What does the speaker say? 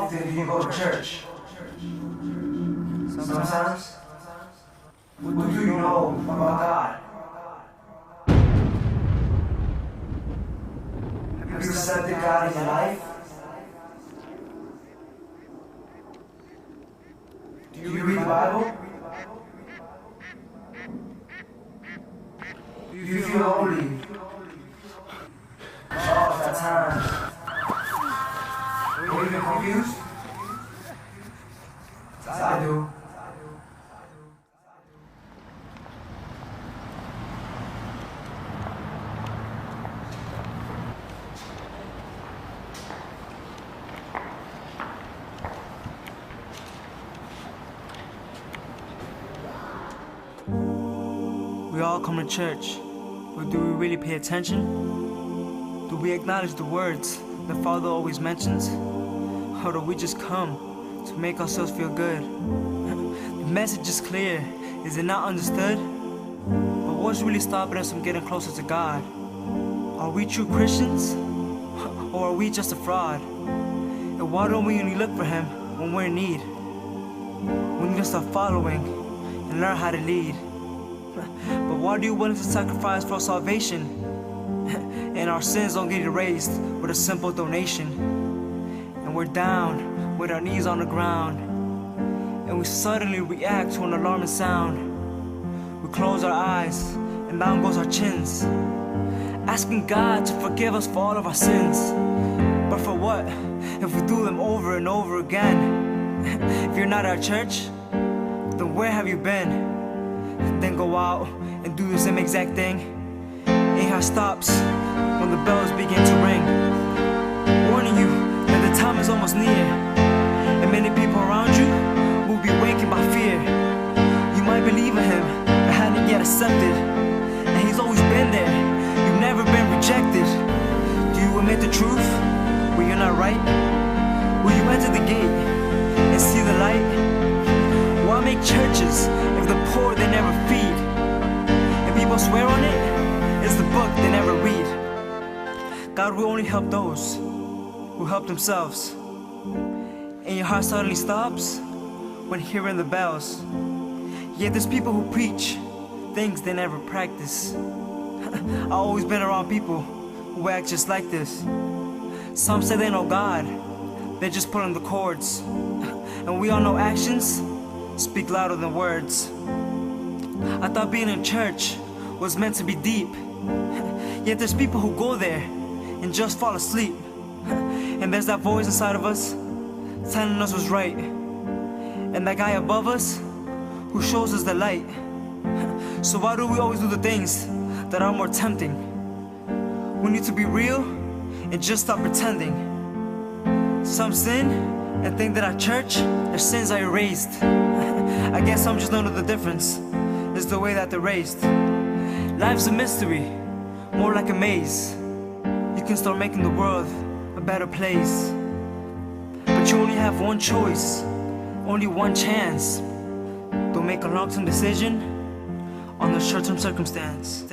often do you go to church? Sometimes? What do you know about God? Have you accepted God in your life? Do you read the Bible? Do you feel holy all the time? Are you even confused? I do. We all come to church, but do we really pay attention? Do we acknowledge the words the Father always mentions? Or do we just come to make ourselves feel good? The message is clear, is it not understood? But what's really stopping us from getting closer to God? Are we true Christians? Or are we just a fraud? And why don't we only look for Him when we're in need? We need to start following and learn how to lead. But why are you willing to sacrifice for salvation? And our sins don't get erased with a simple donation. And we're down with our knees on the ground, and we suddenly react to an alarming sound. We close our eyes and down goes our chins, asking God to forgive us for all of our sins. But for what if we do them over and over again? If you're not at church, then where have you been? Then go out and do the same exact thing. Ain't how it stops when the bells begin to ring, warning you that the time is almost near, and many people around you will be waking by fear. You might believe in Him, but hadn't yet accepted, and He's always been there. You've never been rejected. Do you admit the truth when you're not right? Will you enter the gate and see the light? Why make churches if the poor they never feed? And people swear on it, it's the book they never read. God will only help those who help themselves. And your heart suddenly stops when hearing the bells. Yet there's people who preach things they never practice. I've always been around people who act just like this. Some say they know God, they're just pulling the chords. And we all know actions speak louder than words. I thought being in church was meant to be deep. Yet there's people who go there and just fall asleep. And there's that voice inside of us telling us what's right, and that guy above us who shows us the light. So why do we always do the things that are more tempting? We need to be real and just stop pretending. Some sin and think that at church their sins are erased. I guess I'm just know the difference is the way that they're raised. Life's a mystery, more like a maze. You can start making the world a better place, but you only have one choice, only one chance. Don't make a long-term decision on the short-term circumstance.